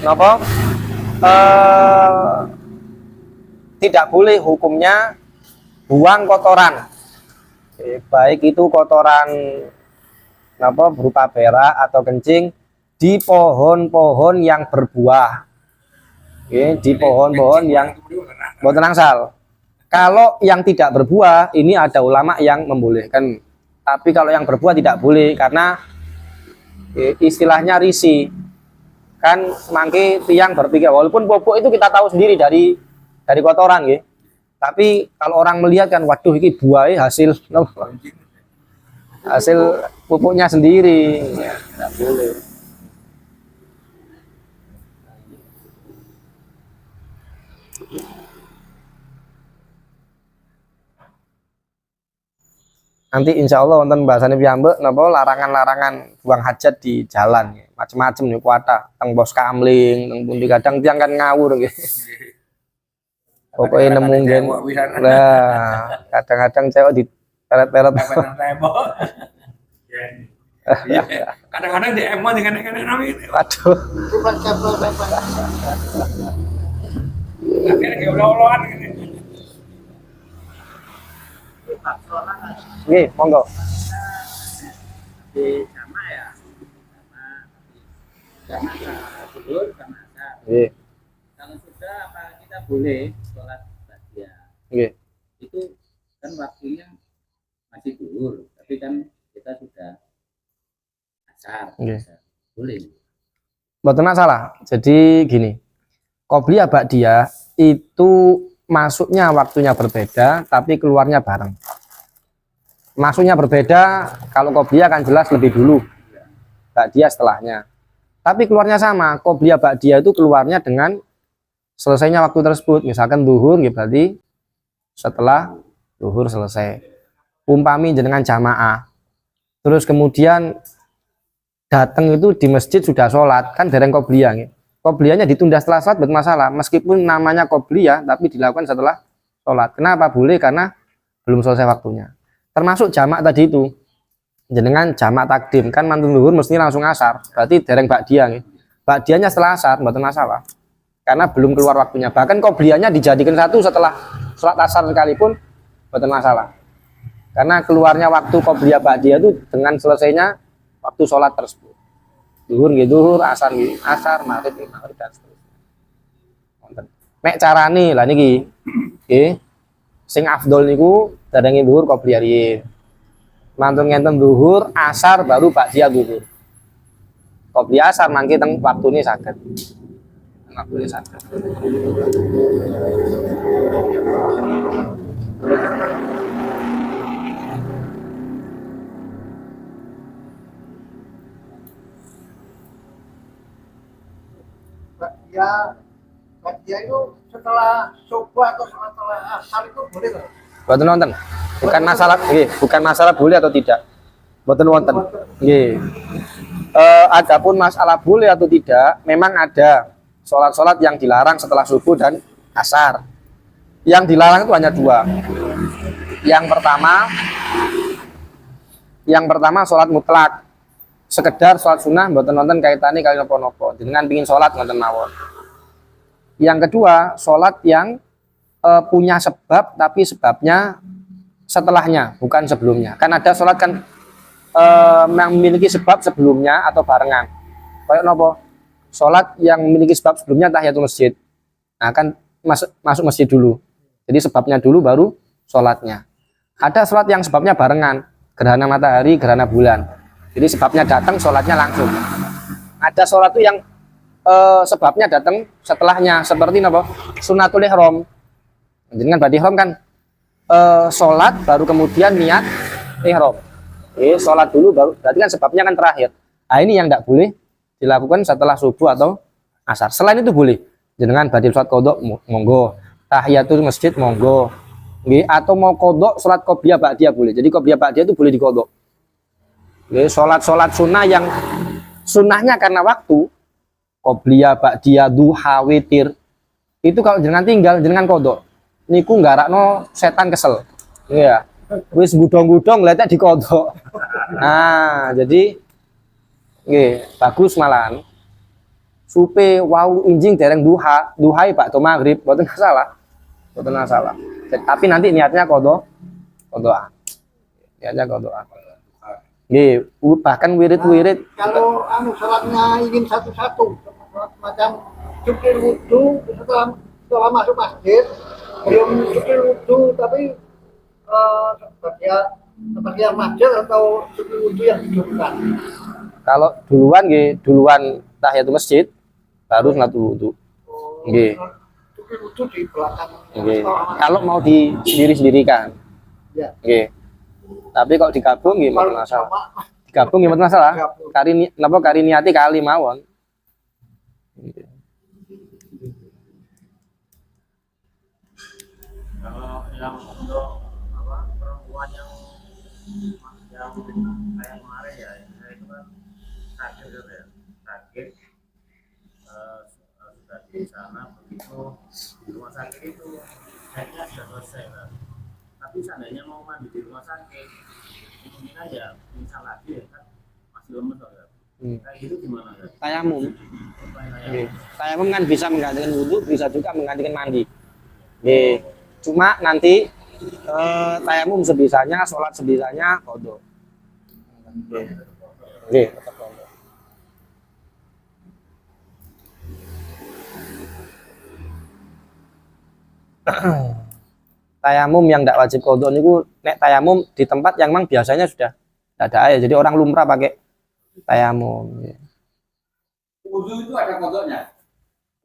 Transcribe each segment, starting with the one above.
napa tidak boleh hukumnya buang kotoran, baik itu kotoran napa berupa berak atau kencing di pohon-pohon yang berbuah, di pohon-pohon yang boten angsal. Kalau yang tidak berbuah ini ada ulama yang membolehkan, tapi kalau yang berbuah tidak boleh karena istilahnya risi. Kan semangke tiang berpikir walaupun pupuk itu kita tahu sendiri dari kotoran ya. Tapi kalau orang melihat kan waduh ini buahnya hasil pupuknya sendiri. Ya, tidak boleh. Nanti insya Allah wonten bahasane piyambak napa larangan-larangan buang hajat di jalan ya. Macam-macam nih kuata teng bos kamling teng pundi kadang tiang kan ngawur nggih. Pokoknya nemu gen lah kadang-kadang cewek di peret-peret kadang-kadang di emo dengan ini waduh akhirnya kayak ulah-ulahan gitu. nggih monggo Di sama ya sama dulur sama asar. nggih Kalau sudah apa kita boleh sholat ba'diyah. nggih Itu kan waktunya masih dulur, tapi kan kita sudah asar. Nggih. Boleh. mboten masalah. Jadi gini, qobliyah ba'diyah itu masuknya waktunya berbeda tapi keluarnya bareng. Masuknya berbeda, kalau qobliyah kan jelas lebih dulu, ba'diyah setelahnya. Tapi keluarnya sama, qobliyah ba'diyah itu keluarnya dengan selesainya waktu tersebut. Misalkan zuhur, ya berarti setelah zuhur selesai. Umpami jenengan jamaah, terus kemudian datang itu di masjid sudah sholat, kan dereng qobliyah. Qobliyahnya ditunda setelah sholat bermasalah, meskipun namanya qobliyah tapi dilakukan setelah sholat. Kenapa boleh? Karena belum selesai waktunya. Termasuk jamak tadi itu, jenengan jamak takdim kan mantun zuhur mesti langsung asar, berarti dereng ba'diyah. Ba'diyahnya setelah asar mboten masalah, karena belum keluar waktunya. Bahkan qobliyahnya dijadikan satu setelah sholat asar sekalipun mboten masalah, karena keluarnya waktu qobliyah ba'diyah itu dengan selesainya waktu sholat tersebut. Zuhur nggih zuhur, asar nggih asar, maghrib nggih maghrib dan seterusnya. Wonten. Nek carane lah niki, nggih. Sing afdol niku dadange zuhur qobliyah riyin. Mantun ngenten zuhur, asar baru ba'diyah zuhur. Qobliyah asar mangke teng waktune saged. Waktune saged. Ba'diyah itu setelah subuh atau setelah asar itu boleh nggak? Boten wonten. Bukan masalah nggih, bukan masalah boleh atau tidak. Boten wonten. Nggih. Adapun masalah boleh atau tidak, memang ada sholat-sholat yang dilarang setelah subuh dan asar. Yang dilarang itu hanya dua. Yang pertama sholat mutlak. Sekedar sholat sunnah, mboten wonten kaitane kali napa-napa. Dengan pingin sholat ngoten mawon. Yang kedua, sholat yang punya sebab tapi sebabnya setelahnya, bukan sebelumnya. Kan ada sholat kan yang memiliki sebab sebelumnya atau barengan. Kayak nopo? Sholat yang memiliki sebab sebelumnya tahiyatul masjid. Nah kan masuk masjid dulu. Jadi sebabnya dulu baru sholatnya. Ada sholat yang sebabnya barengan, gerhana matahari, gerhana bulan. Jadi sebabnya datang, sholatnya langsung. Ada sholat itu yang sebabnya datang setelahnya, seperti apa? Sunnatul ihram. Jadi kan berarti ihram kan sholat baru kemudian niat ihram. Sholat dulu baru, berarti kan sebabnya kan terakhir. Nah ini yang tidak boleh dilakukan setelah subuh atau asar. Selain itu boleh. Jenengan badhe sholat qodho monggo, tahiyatul masjid monggo. Nggih, atau mau qodho sholat qobliyah ba'diyah boleh. Jadi qobliyah ba'diyah itu boleh diqodho. Nggih, sholat sunnah yang sunnahnya karena waktu, qobliyah ba'diyah duha witir. Itu kalau jenengan tinggal jenengan qodho. Niku nggarakno setan kesel. Iya. Wis gudong-gudong letek diqodho. Nah, jadi nggih, bagus malahan. supe wau injing dereng duhai Pak to maghrib mboten masalah. Mboten masalah. Tapi nanti niatnya qodha. Niatnya qodha. Nggih, bahkan wirid-wirid Kalau sholatnya ingin satu-satu, macam cukil wudhu setelah masuk masjid, belum cukil wudhu tapi sebagian masjid atau cukil wudhu yang didulukan. kalau duluan tahiyatul masjid baru sunnatul wudu. Nggih. Cukil wudhu di belakang. Nggih. Kalau mau di sendiri-sendirikan. Ya. Nggih. Tapi kalau digabung nggih mboten masalah. Digabung nggih mboten masalah. Kari niati kali mawon. Kalau yang untuk perempuan yang kayak kemarin ya, saya itu kan sakit ya, sakit sudah di sana, begitu di rumah sakit itu haidnya sudah selesai kan. Tapi seandainya mau mandi di rumah sakit, kemungkinan ya misal lagi ya kan masih lemes ya. Kayak gitu gimana ya? Tayamum. Tayamum kan bisa menggantikan wudhu, bisa juga menggantikan mandi. Nggih. Cuma nanti tayamum sebisanya, sholat sebisanya qodha. Nggih, tetap qodha. Tayamum yang tidak wajib qodha niku nek tayamum di tempat yang memang biasanya sudah ada air. Jadi orang lumrah pakai tayamum. Wudu itu ada kodoknya.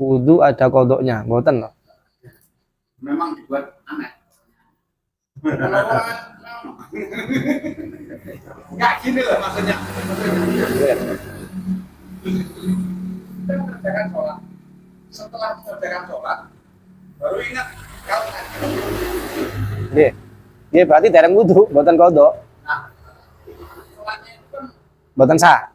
Wudu ada kodoknya, mboten loh. Memang dibuat aneh. Nggak gini loh maksudnya. Kita mengerjakan sholat. Setelah mengerjakan sholat, baru ingat kalau Nggih. Nggih berarti dereng wudu, mboten kodok. nah, sholatnya itu kan Mboten sah.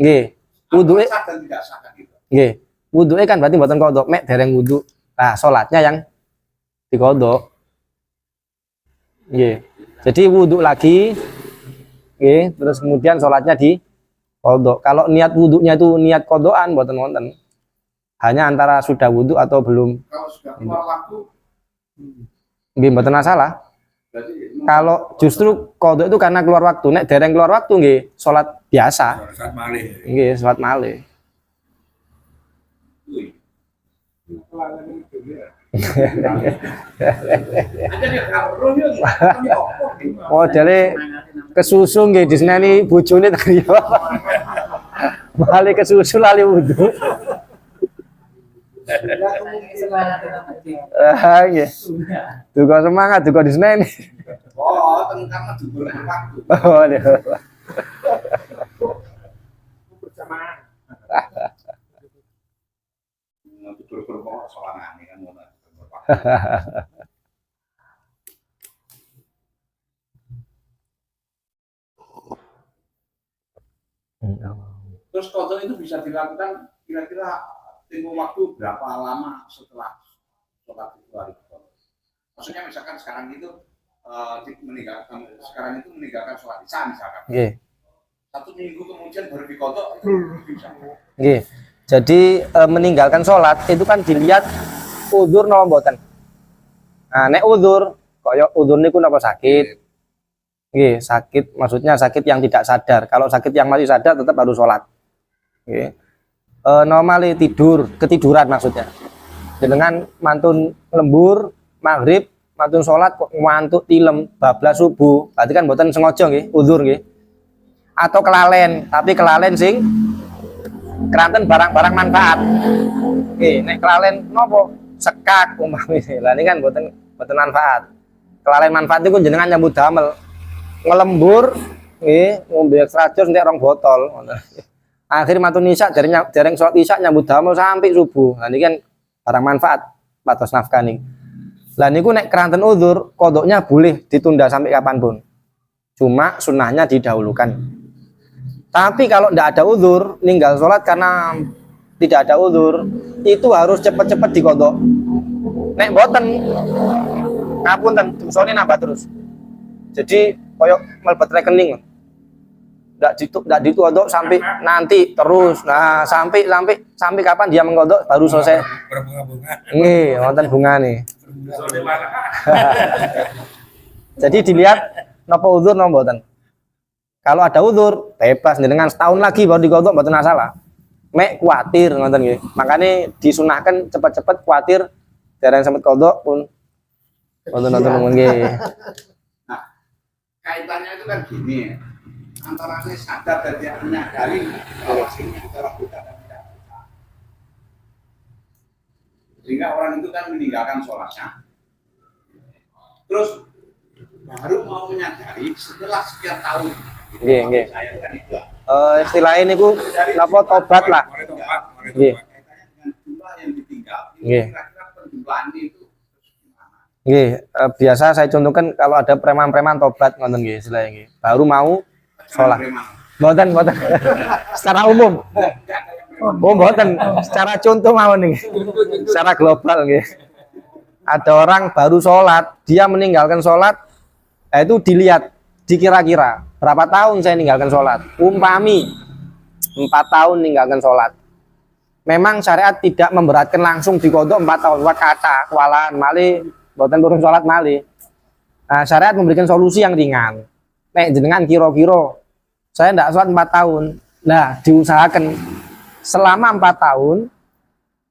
Nggih. Wuduke sah dan tidak sah kan gitu. nggih. Wuduke kan berarti mboten kodok, mek dereng wudu. Nah, salatnya yang dikodok. Nggih. Jadi wudu lagi nggih, terus kemudian salatnya dikodok. Kalau niat wudunya itu niat kodokan mboten wonten. Hanya antara sudah wudu atau belum. Kalau sudah keluar waktu, Nggih mboten masalah. berarti Kalau justru kodok itu karena keluar waktu. Nek dereng keluar waktu nggih, salat biasa. saat malih. Nggih, salat malih. Oh, jadi kesusu nggih diseneni bojone tadi. Balik kesusu lali wudu. Ah, nggih. Duka semangat, duka diseneni. Oh, karena dibur waktu. Oh, iya. Dibur solangan ini kan ngono. Terus kodok itu bisa dilakukan kira-kira tempo waktu berapa lama setelah sholat itu hari kodok? Maksudnya misalkan sekarang itu meninggalkan sholat isya misalkan. Nggih. 1 minggu kemudian baru dikodok itu bisa. Nggih. Jadi meninggalkan sholat itu kan dilihat udzur napa mboten. Nah, nek udzur kaya udzur niku napa sakit. Nggih, sakit maksudnya sakit yang tidak sadar. Kalau sakit yang masih sadar tetap harus sholat. Nggih. Normali ketiduran maksudnya. Dengan mantun lembur, maghrib, mantun sholat kok ngantuk tilem bablas subuh. Berarti kan mboten sengaja nggih, udzur nggih. Atau kelalen, tapi kelalen sing keranten barang-barang manfaat. Nggih, nek kelalen nopo? Sekak umpamane. Lah ini kan mboten manfaat. Kelalen manfaat itu jenengan nyambut damel. Ngelembur nggih, ngombe extra jus entek 2 botol. Akhir mantun isya dereng sholat isya nyambut damel sampai subuh. Lah niki kan barang manfaat patos nafkah nih. Lah niku nek keranten udzur, kodoknya boleh ditunda sampai kapanpun. Cuma sunnahnya didahulukan. Tapi kalau tidak ada udzur, ninggal sholat karena tidak ada udzur, itu harus cepat-cepat dikodok. Nek boten, ngapunten, dosane nambah terus. Jadi koyok melebet rekening. Nggak dikodok sampai nanti terus. Nah, sampai kapan dia mengkodok baru selesai. Berbunga-bunga. Nggih, wonten bungane. Soalnya mana? Jadi dilihat napa uzur napa mboten. Kalau ada uzur, bebas dengan setahun lagi baru dikodok mboten masalah. Mek kuatir ngoten nggih. Makane disunahkan cepat-cepat kuatir dereng sampai kodok pun wonten nggih. Nah, kaitannya itu kan gini ya. Antara saya sadar dan dia menyadari bahwa ini adalah bukan dan tidak bukan. Sehingga orang itu kan meninggalkan sholatnya. Terus baru mau menyadari setelah sekian tahun. Nggih, nggih. Saya kan itu. Istilah ini ku napa tobat lah. Nggih. Kaitannya dengan jumlah yang ditinggal. Nggih. Kira-kira penjumlahan itu gimana? Nggih, biasa saya contohkan kalau ada preman-preman tobat ngoten nggih istilahnya nggih. Baru mau sholat. Mboten. Secara umum. Oh, mboten. Secara contoh mawon nggih. Secara global nggih. Ada orang baru sholat, dia meninggalkan sholat, itu dilihat, dikira-kira berapa tahun saya meninggalkan sholat. Umpami 4 tahun meninggalkan sholat. Memang syariat tidak memberatkan langsung dikodok 4 tahun. Kata, kewalahan, mali, mboten turun sholat mali. Nah, syariat memberikan solusi yang ringan. Nek jenengan kira-kira saya tidak sholat 4 tahun. Nah, diusahakan selama 4 tahun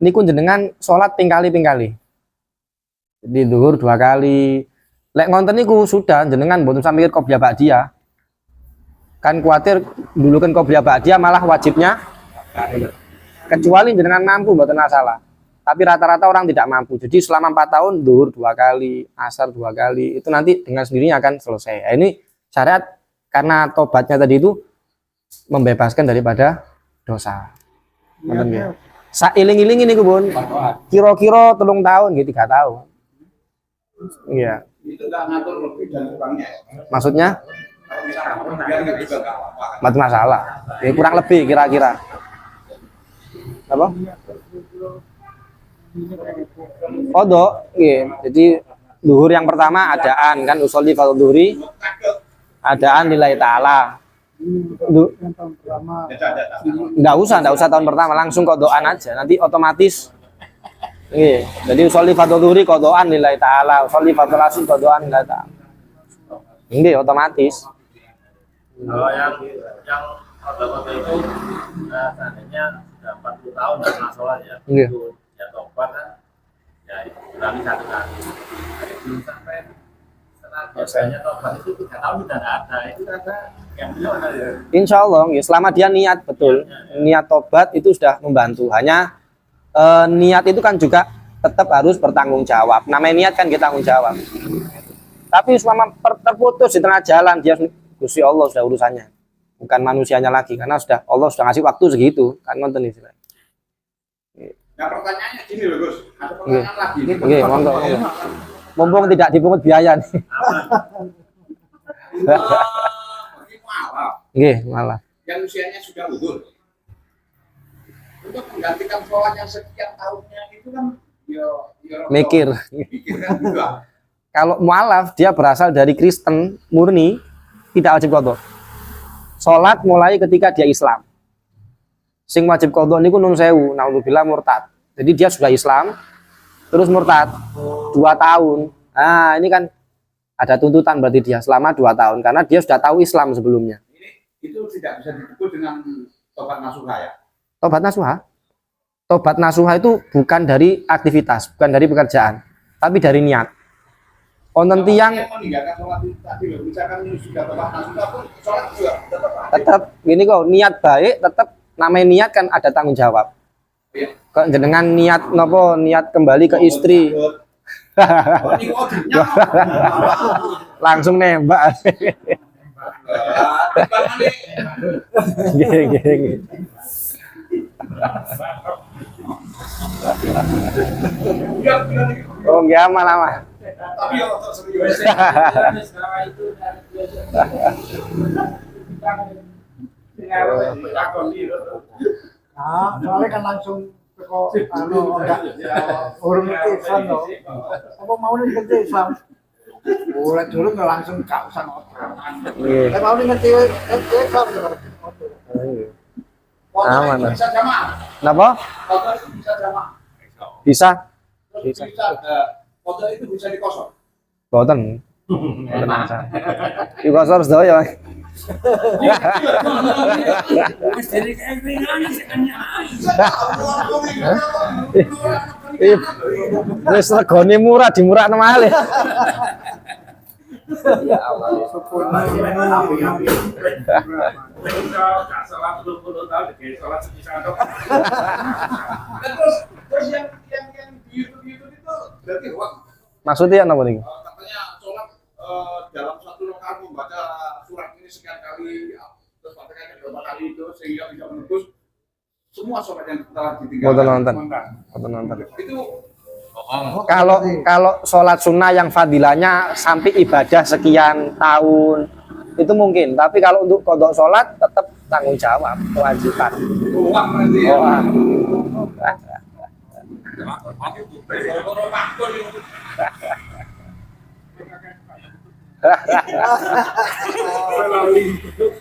niku jenengan sholat pingkali-pingkali. Jadi zuhur 2 kali. Lek ngonten niku sudah jenengan mboten sampe mikir qobliyah ba'diyah. Kan kuatir dulu kan qobliyah ba'diyah malah wajibnya kecuali jenengan mampu mboten masalah. Tapi rata-rata orang tidak mampu. Jadi selama 4 tahun zuhur 2 kali, asar 2 kali, itu nanti dengan sendirinya akan selesai. Nah, ini syariat karena tobatnya tadi itu membebaskan daripada dosa. Ngoten nggih. Sailing-iling ini Bun. Kira-kira 3 tahun gitu, 3 tahun. Iya. Itu nggak ngatur lebih dan kurangnya ya? Maksudnya? Kalau misalnya biar nggak juga nggak apa-apa kan? Mati masalah. Ya, kurang lebih kira-kira. Apa? Kodok, iya. Jadi zuhur yang pertama adaan kan usolli fardhu dhuhri. Adaan nilai ta'ala. Enggak usah tahun pertama, langsung kodokan aja. Nanti otomatis. Iya. Jadi usolli fardhu dhuhri kodokan nilai ta'ala, usolli fardhu asr kodokan nilai ta'ala. Ini otomatis. Kalau yang foto-foto itu seandainya sudah 40 tahun nggak pernah sholat ya, Iya. itu ya tobat kan, ya ulangi 1 kali. Tapi belum sampai setelah biasanya tobat itu 3 tahun sudah nggak ada, itu ada yang gimana ya? Insya Allah, ya, selama dia niat betul, niat tobat itu sudah membantu. Hanya niat itu kan juga tetap harus bertanggung jawab. Namanya niat kan kita tanggung jawab. Tapi selama terputus di tengah jalan, dia Gusti Allah sudah urusannya, bukan manusianya lagi, karena sudah Allah sudah ngasih waktu segitu, kan nonton istilah. Nah pertanyaannya gini loh Gus, ada pertanyaan lagi. Oke, monggo. Mumpung tidak dipungut biaya nih. Bagi mualaf Nggih, malah. yang usianya sudah uzur, untuk menggantikan sholat yang sekian tahunnya itu kan Mikir. kan juga. Kalau mualaf dia berasal dari Kristen murni, tidak wajib qadha. Salat mulai ketika dia Islam. Sing wajib qadha niku nun sewu, naudzubillah murtad. Jadi dia sudah Islam terus murtad 2 tahun. Nah, ini kan ada tuntutan berarti dia selama 2 tahun karena dia sudah tahu Islam sebelumnya. Itu tidak bisa disebut dengan tobat nasuha ya. Tobat nasuha. Tobat nasuha itu bukan dari aktivitas, bukan dari pekerjaan, tapi dari niat. Onten tiang meninggalkan sholat itu tadi loh, misalkan sudah tobat nasuha pun sholat juga tetap gini kok, niat baik tetap namanya niat kan ada tanggung jawab. ya. Kok jenengan niat nopo niat kembali ke istri Oh, ini kodenya. langsung nembak. Nggih, nggih, nggih. Oh nggih amal amal. Tapi ya untuk serius. Nah, soalnya kan langsung teko enggak urung ngerti Islam loh. Apa mau nih ngerti Islam? Boleh dulu nggak langsung gak usah ngobrol. Nggih. Saya mau ngerti rekam. Aman. Bisa jamaah. Napa? Foto itu bisa jamaah. Bisa? Bisa. Foto itu bisa dikosong. Boten. Boten masalah. Iki kosor sedaya. Wis regane murah dimurahno malih. Ya Allah. Gak salah 20 tahun, kayak sholat sekitar dong. Terus yang di YouTube itu berarti hoax. Maksudnya apa nih? Katanya sholat dalam satu rakaat membaca surat ini sekian kali, terus bacakannya berapa kali itu sehingga bisa menembus semua sholat yang telah Boten ditinggalkan. nonton. Itu Kalau sholat sunnah yang fadilahnya sampai ibadah sekian tahun itu mungkin, tapi kalau untuk kodok sholat tetap tanggung jawab, kewajiban. hoax berarti ya. Wah.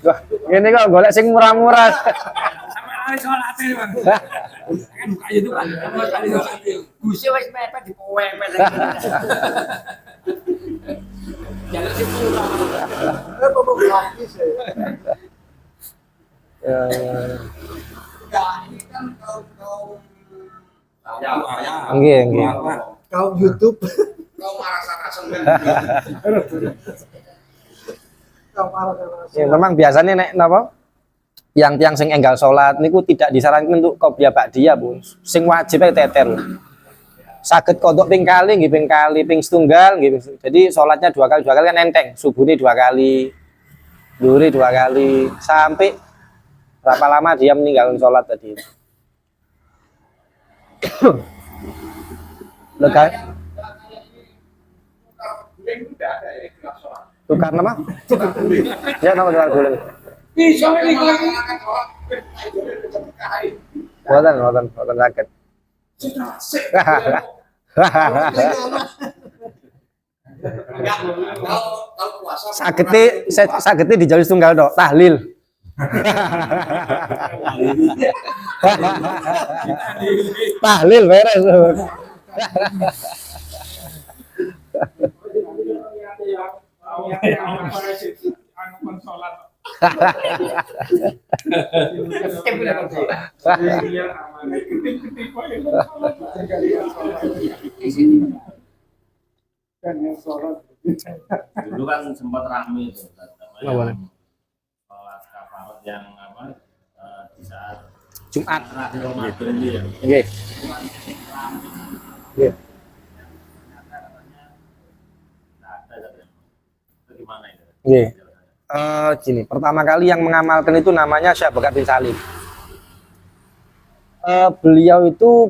Wah, ini kok golek sing murah-murah. Sampai lari sholat ini bang. Kan buka YouTube kan, sama sekali sholat itu. Gusi wes mepet di pewepet. Jangan sih pulang. Ngomong gratis ya. Enggak, ini kan kaum Nggih. Kaum YouTube. kaum rasa-rasa Kaum marah-marah. Ya, memang biasanya nek napa? Yang tiang sing enggal salat niku tidak disarankan untuk qobliyah ba'diyah, Bu. Sing wajib ae teter. Saged kodok ping kali nggih, ping setunggal nggih. Jadi salatnya dua kali kan enteng. Subuhnya 2 kali. Zuhur 2 kali sampai berapa lama dia meninggalkan sholat tadi. Lega tukar nama? Ya nama tukar guling. Buatan sakit. Sakitnya dijauhi tunggal dok, tahlil. Tahlil beres. Dulu kan sempat ramai itu, boleh. sholat kafarat yang apa di saat Jumat. terakhir Ramadan ini ya. Nggih. Nggih. Nggak ada katanya. Itu gimana itu? Nggih. Gini, pertama kali yang mengamalkan itu namanya Syekh Bakar bin Salim. Beliau itu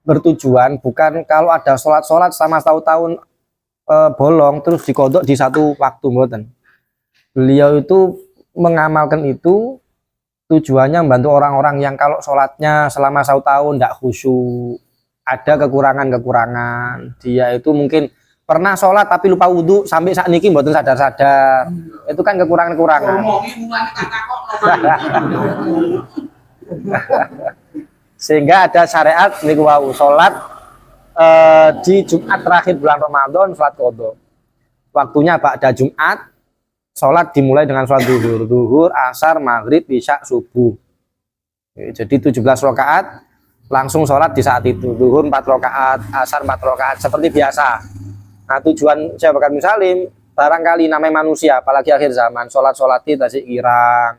bertujuan bukan kalau ada sholat sama tahun bolong terus dikodok di satu waktu, mboten. Beliau itu mengamalkan itu tujuannya membantu orang-orang yang kalau sholatnya selama 1 tahun tidak khusyuk, ada kekurangan. Dia itu mungkin pernah sholat tapi lupa wudhu sampai saat niki mboten sadar-sadar. Itu kan kekurangan. Sehingga ada syariat niku wau sholat di Jumat terakhir bulan Ramadan sholat qadha. Waktunya ba'da Jumat, sholat dimulai dengan sholat duhur, asar, maghrib, isya, subuh. Jadi 17 rakaat langsung sholat di saat itu. Duhur 4 rakaat, asar 4 rakaat seperti biasa. Nah, tujuan Syekh Bakar bin Salim barangkali namanya manusia, apalagi akhir zaman, sholat-sholati tasik kirang.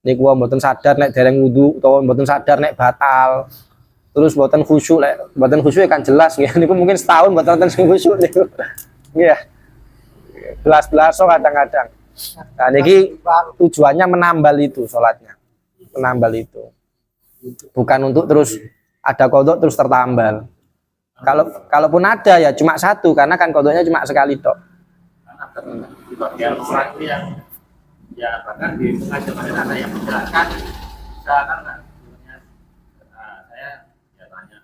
Niku mboten sadar nek dereng wudu utawa mboten sadar nek batal. Terus mboten khusyuk kan jelas nggih. Niku mungkin setahun mboten khusyuk niku. Nggih. Belas-belas kadang-kadang. Nah, niki tujuannya menambal itu sholatnya. Menambal itu. Bukan untuk terus ada kodok terus tertambal. Kalaupun ada ya cuma 1 karena kan kodoknya cuma sekali tok. Karena di bagian orang ini yang ya bahkan di pengajaran ada yang menjelaskan misalkan nggak saya ya tanya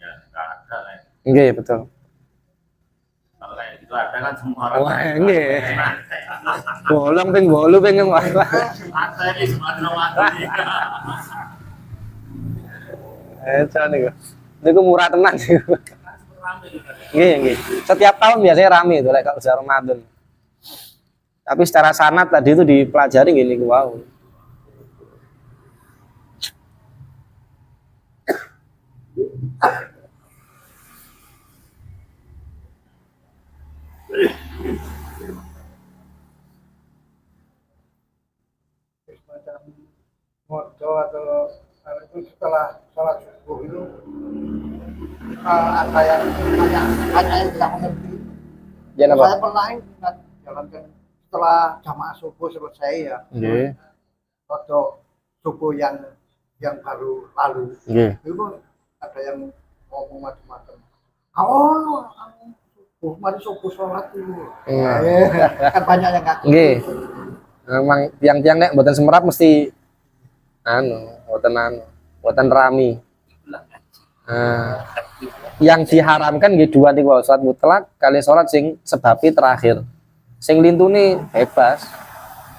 ya nggak ada lah ya. Nggih, betul. jalan semua Wah, nggih. Bolong ping 8 ping wah. Ada di Sumatera Mati. Niku. Niku murah tenan niku. Rame juga. Nggih, nggih. Setiap tahun biasanya rame itu lek kalau udah Ramadan. Tapi secara sanad tadi itu dipelajari gini wow. Semacam mojo atau itu setelah sholat subuh itu ada yang banyak yang tidak mengerti. Jangan apa? Saya pernah ingat jalankan setelah jamaah subuh selesai ya. Nggih. Waktu subuh yang baru lalu Nggih. itu ada yang ngomong macam-macam. Oh, subuh, mari subuh sholat dulu. Kan banyak yang nggak. Nggih. Memang tiang-tiang nek mboten semerap mesti mboten rami. Yang diharamkan nggih dua niku salat mutlak kali salat sing sebabi terakhir. Sing lintune bebas.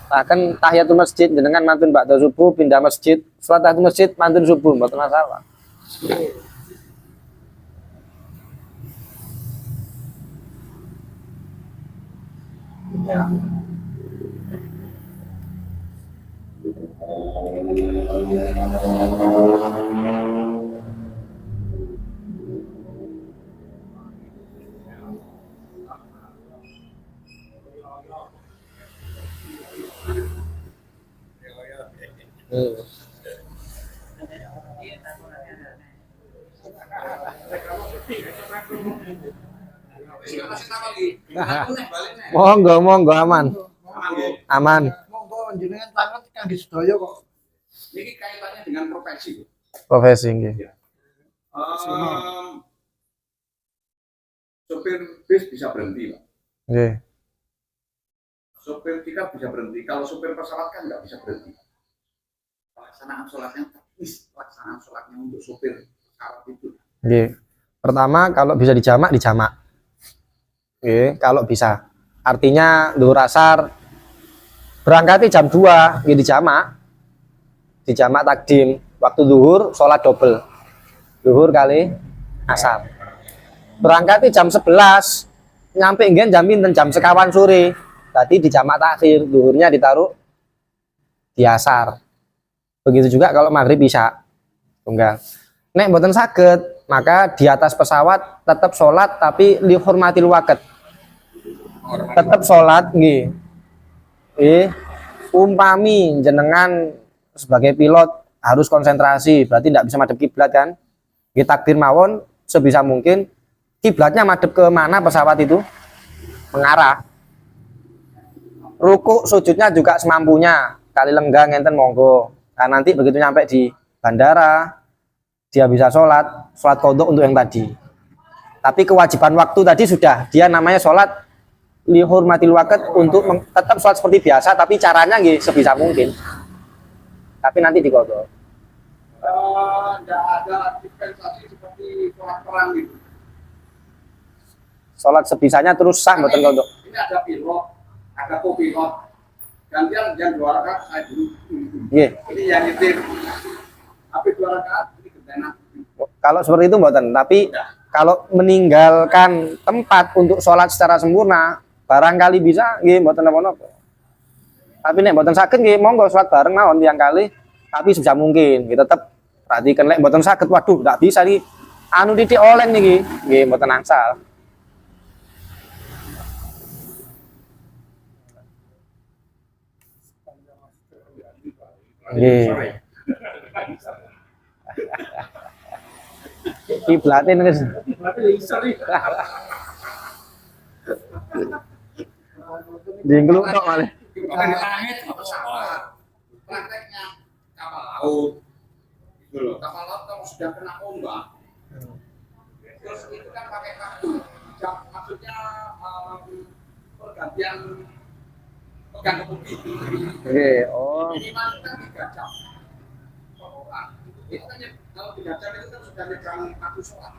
Bahkan tahiyatul masjid jenengan mantun ba'da subuh pindah masjid, salat tahiyatul masjid mantun subuh mboten masalah. Ya. Monggo monggo aman. Aman. Monggo jenengan tangan kangge sedaya kok. Ini kaitannya dengan profesi. Profesi nggih. Sopir bis bisa berhenti, Pak. Nggih. Sopir pickup bisa berhenti. Kalau sopir pesawat kan nggak bisa berhenti. Pelaksanaan sholatnya teknis, pelaksanaan sholatnya untuk sopir pesawat itu. Nggih. Pertama kalau bisa dijamak dijamak. Nggih, kalau bisa. Artinya dhuwur asar berangkatnya jam 2 nggih dijamak. Dijamak takdim. Waktu zuhur sholat double. Zuhur kali asar. Berangkatnya jam 11. Nyampe ngen jam pinten jam sekawan sore. Tadi dijamak takhir, zuhurnya ditaruh di asar. Begitu juga kalau maghrib bisa. Tunggal. Nek mboten saged, maka di atas pesawat tetap sholat tapi lihormatil waqt. Tetap sholat nggih. Umpami jenengan sebagai pilot harus konsentrasi, berarti tidak bisa madhep kiblat kan? Nggih takdir mawon sebisa mungkin kiblatnya madhep ke mana pesawat itu mengarah. Ruku sujudnya juga semampunya, kali lenggang enten monggo. Nah, nanti begitu nyampe di bandara dia bisa sholat qodho untuk yang tadi. Tapi kewajiban waktu tadi sudah, dia namanya sholat lihurmatil waqt untuk tetap sholat seperti biasa, tapi caranya nggih sebisa mungkin. Tapi nanti di qodho. Nggak ada dispensasi seperti sholat perang gitu. Sholat sebisanya terus sah mboten qodho. Ini ada pilot, ada kopilot. Gantian yang 2 rakaat saya dulu. Nggih. Ini yang nyetir. Tapi 2 rakaat ini gentenan. Kalau seperti itu mboten, tapi kalau meninggalkan tempat untuk sholat secara sempurna, barangkali bisa nggih mboten napa-napa. Tapi nek mboten saged nggih monggo sholat bareng mawon tiang kali, tapi sebisa mungkin. Kita tetap perhatikan lek mboten saged, waduh nggak bisa nih. Anu titik oleng niki, nggih mboten angsal. Nggih. Kiblatin wis. Dingkluk tok malah. Prakteknya kapal laut. Gitu loh. Kapal laut kalau sudah kena ombak, terus itu kan pakai kartu. Maksudnya pergantian pegang kemudi. Nggih, oh. Minimal kan 3 jam. Itu kan kalau 3 jam itu kan sudah megang kartu sholat.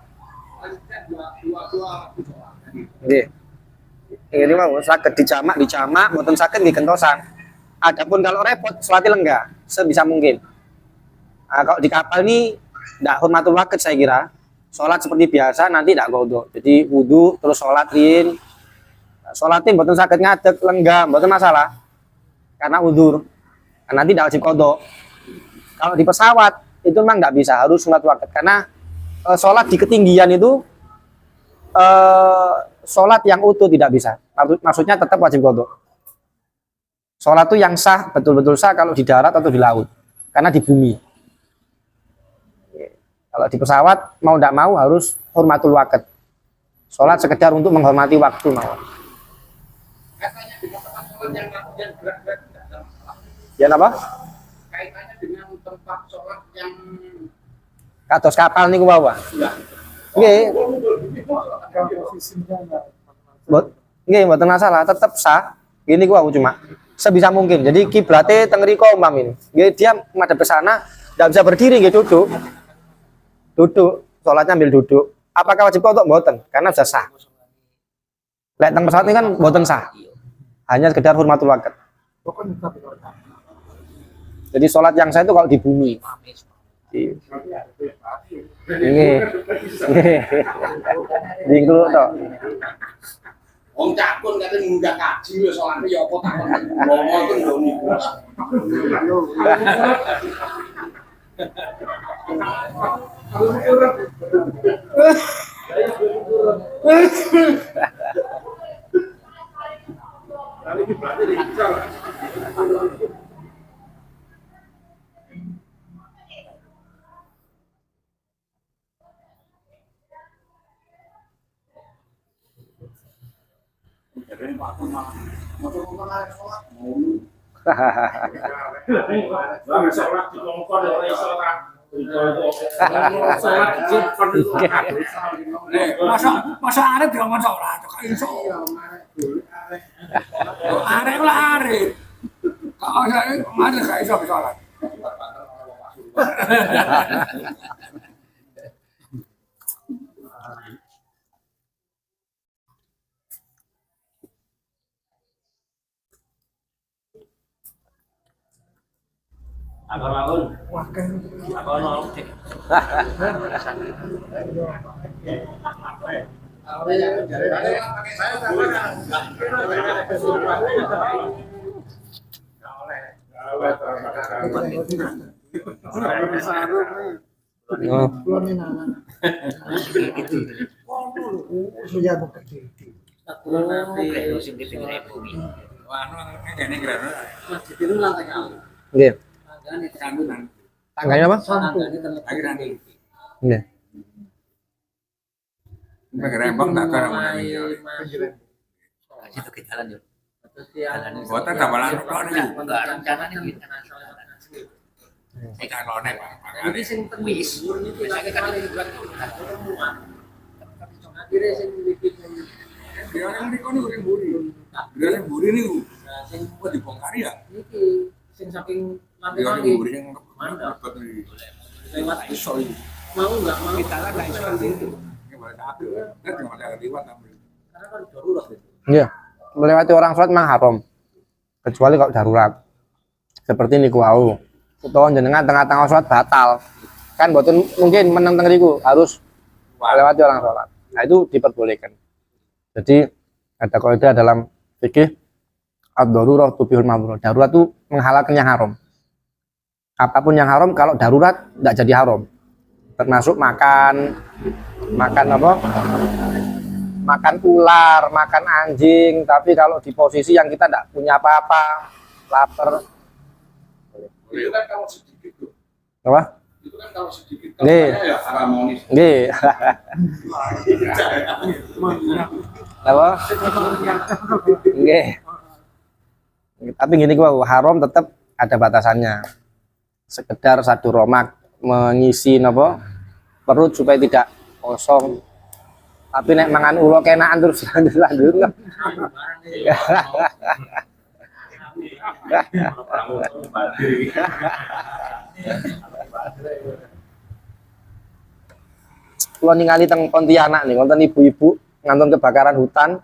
Lanjutnya dua sholat. Nggih. Ini mau saged dijamak mboten saged nggih gentosan. Adapun kalau repot sholat lenggah sebisa mungkin. Nah, kalau di kapal ini tidak hormatul waqt saya kira. Sholat seperti biasa nanti tidak qodho. Jadi wudu terus sholat rin. Sholatin mboten saged ngadeg lenggah mboten masalah. Karena udzur. Nah, nanti tidak wajib qodho. Kalau di pesawat itu memang tidak bisa, harus sholat waqt karena sholat di ketinggian itu sholat yang utuh tidak bisa. Maksudnya tetap wajib qodho. Sholat itu yang sah, betul-betul sah kalau di darat atau di laut. Karena di bumi. Kalau di pesawat, mau tidak mau harus hormatul waqt. Sholat sekedar untuk menghormati waktu. Katanya dengan tempat sholat yang berat-berat tidak ada masalah. Ya apa? Kaitannya dengan tempat sholat yang Kados kapal niku wae. Nggih. Nggih, mboten masalah, tetap sah. Gini gua cuma sebisa mungkin. Jadi kiblatnya teng riko umpam ini. Nggih, dia madhep ke sana, enggak bisa berdiri nggih duduk. Duduk, sholatnya ambil duduk. Apakah wajib qodho mboten? Karena sudah sah. Lek teng pesawat ini kan mboten sah. Hanya sekedar hormatul waqt. Jadi sholat yang sah itu kalau di bumi. Ini. Dingklu tok. Wong cakun katanya ngundak kaji lho soalnya ya apa takon ngomong itu lho niku. Sholat di kongkon ora iso ta. Sholat di Masa arep diomong sholat kok iso. Arep lah arep. Kok saya kemarin gak iso sholat. Akon. Nggih. Tangganya apa? Nggih. Rembang tak karo ngene. Situ ke jalan yuk. Boten damelan kok niku. Enggak rencana nih internasional. Kita klonek Pak. Ini sing temis. Biasanya kan itu buat pertemuan. Akhirnya sing bikin Dia yang niku niku sing mburi. Dia sing mburi niku. sing Kok dibongkar ya? niki sing saking lantai Dia sing lagi mburi yang Mantap. rebet iki. lewat Iso iki. mau nggak mau Kita kan gak iso itu. Ini boleh kabeh. Kan cuma ada liwat tapi. karena kan darurat itu. Iya. Melewati orang sholat memang haram. Kecuali kalau darurat. Seperti niku wau. Utawa jenengan tengah-tengah sholat batal. Kan mboten mungkin meneng teng riku, harus melewati orang sholat. Nah, itu diperbolehkan. Jadi ada kaidah dalam fikih ad-darurah tubihul mahdzur. Darurat itu menghalalkan yang haram. Apapun yang haram kalau darurat tidak jadi haram. Termasuk makan apa? Makan ular, makan anjing, tapi kalau di posisi yang kita tidak punya apa-apa, lapar, Itu kan kalau sedikit tuh. apa? Itu kan kalau sedikit Nggih. katanya ya harmonis. Nggih. Apa? Nggih. Tapi gini gua haram tetap ada batasannya. Sekedar satu romak mengisi napa perut supaya tidak kosong. Tapi nek mangan ulo kenaan terus lanjut. Kalau ningali teng Pontianak nih, nonton ibu-ibu nganton kebakaran hutan,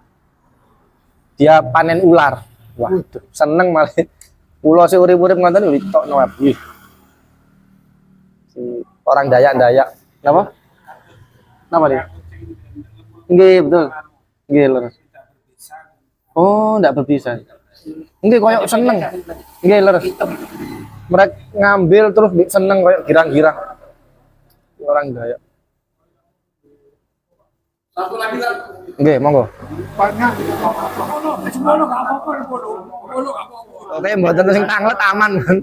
dia panen ular. Waduh, seneng malah. Pulau si urip-urip ngoten lho ditokno wae. Si orang Dayak-Dayak. Napa? Napa dia? Nggih, betul. Nggih, leres. Oh, enggak berpisah. Nggih, koyo seneng. Nggih, leres. Mereka ngambil terus seneng koyo girang-girang. Orang Dayak. Satu lagi kan. Nggih, monggo. Banyak. Semono gak apa-apa, semono gak apa-apa. Oke, mboten sing tanglet aman, Bang.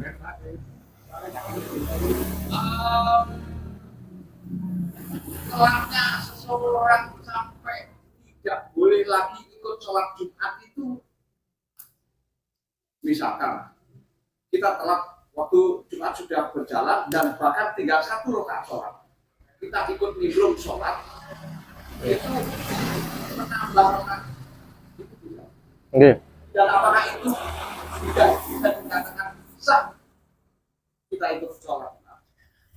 Setelahnya seseorang sampai tidak boleh lagi ikut sholat Jumat itu, misalkan kita telat waktu Jumat sudah berjalan dan bahkan tinggal 1 rakaat sholat, kita ikut nimbrung sholat, itu menambah rakaat. Nggih. Dan apakah itu tidak bisa dikatakan sah kita ikut sholat?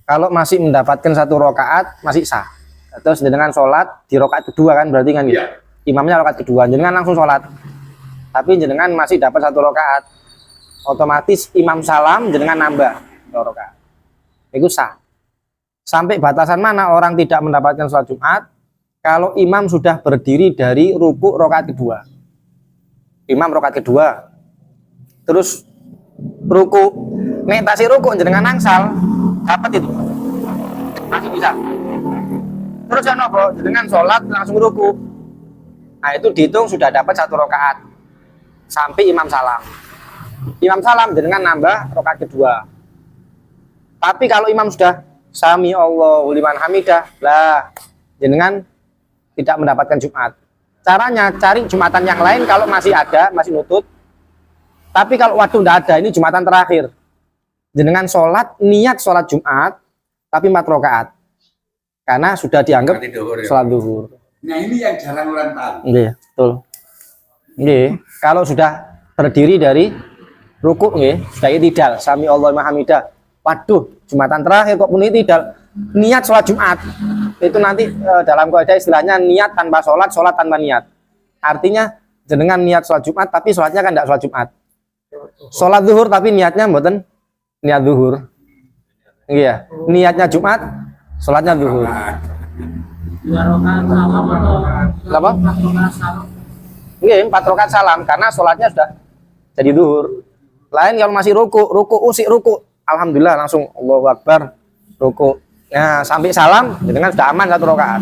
Kalau masih mendapatkan 1 rakaat masih sah. Terus dengan sholat di rakaat kedua kan berarti kan gitu. Iya. Imamnya rakaat kedua, jenengan langsung sholat. Tapi jenengan masih dapat 1 rakaat. Otomatis imam salam jenengan nambah 2 rakaat. Itu sah. Sampai batasan mana orang tidak mendapatkan sholat Jumat? Kalau imam sudah berdiri dari ruku rakaat kedua. Imam rakaat kedua. Terus ruku. Nek tasih ruku jenengan nangsal, dapat itu. Masih bisa. Terus ya nopo, dengan sholat langsung ruku. Nah itu dihitung sudah dapat 1 rakaat sampai imam salam. Imam salam dengan nambah rakaat kedua. Tapi kalau imam sudah sami Allahu liman hamidah, lah jenengan tidak mendapatkan Jumat. Caranya cari Jumatan yang lain kalau masih ada, masih nutut. Tapi kalau waktu tidak ada, ini Jumatan terakhir. Jenengan sholat, niat sholat Jumat, tapi 4 rakaat. Karena sudah dianggap sholat zuhur. Nah ini yang jarang orang tahu. Nggih, betul. Nggih, kalau sudah berdiri dari rukuk nggih, sudah i'tidal, sami Allahu liman hamidah. Waduh, Jumatan terakhir kok muni i'tidal. Niat sholat Jumat. Itu nanti dalam kaidah istilahnya niat tanpa sholat, sholat tanpa niat. Artinya jenengan niat sholat Jumat tapi sholatnya kan tidak sholat Jumat. Sholat zuhur tapi niatnya mboten niat zuhur. Iya, niatnya Jumat, sholatnya zuhur. 2 rakaat salam atau Apa? 4 rakaat salam? Iya, 4 rakaat salam karena sholatnya sudah jadi zuhur. Lain kalau masih ruku usik ruku. Alhamdulillah langsung Allahu Akbar ruku. Nah, sampai salam dengan sudah aman 1 rakaat.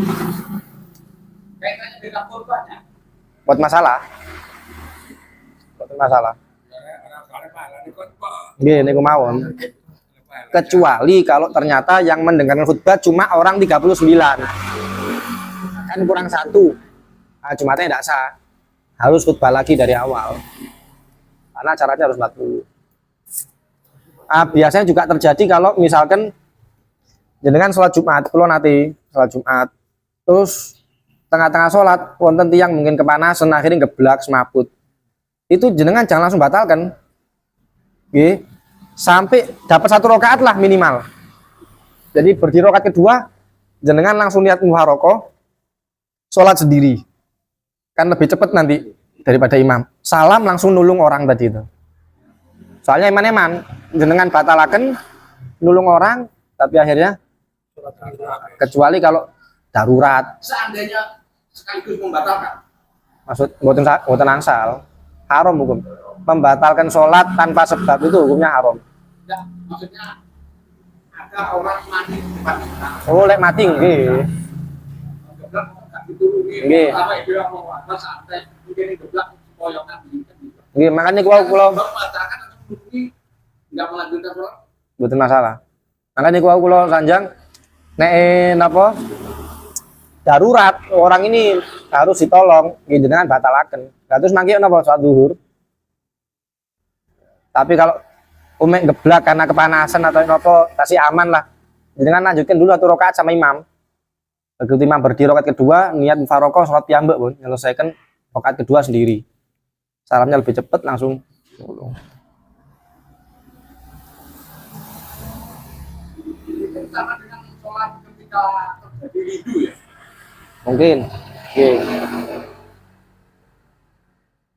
Kaitannya dengan korbannya. Buat masalah. Buat masalah. Nggih niku mawon. Kecuali kalau ternyata yang mendengarkan khutbah cuma orang 39. Kan kurang 1. Nah, Jumatnya tidak sah. Harus khutbah lagi dari awal. Karena acaranya harus 40. Biasanya juga terjadi kalau misalkan jenengan sholat Jumat, kalau nanti sholat Jumat, terus tengah-tengah sholat, wonten tiang mungkin kepanasan, akhirnya geblak, semaput. Itu jenengan jangan langsung batalkan. Oke. Sampai dapat 1 rakaat lah minimal. Jadi berdiri rakaat kedua, jenengan langsung lihat muharoko, sholat sendiri. Kan lebih cepat nanti daripada imam. Salam langsung nulung orang tadi itu. Soalnya eman-eman, jenengan batalaken nulung orang, tapi akhirnya kecuali kalau darurat. Seandainya sekaligus membatalkan. Maksud mboten angsal, haram hukum. Membatalkan sholat tanpa sebab itu hukumnya haram. Enggak, maksudnya ada orang mati di depan kita. Oh, lek mati nggih. Geblak enggak ditulungi. Nggih. Sampai dia mau apa santai, mungkin geblak koyokan gitu. Nggih, makanya kula membatalkan atau menulungi enggak melanjutkan sholat. mboten masalah. Makanya kula sanjang nek napa darurat orang ini harus ditolong nggih jenengan batalaken. Lah terus mangke napa sholat zuhur. Tapi kalau umek geblak karena kepanasan atau apa masih aman lah. Jenengan lanjutkan dulu 1 rakaat sama imam. Begitu imam berdiri rakaat kedua, niat mufarokoh sholat piyambak pun menyelesaikan rakaat kedua sendiri. Salamnya lebih cepat langsung. Sama dengan sholat ketika terjadi rindu ya. Mungkin. Oke.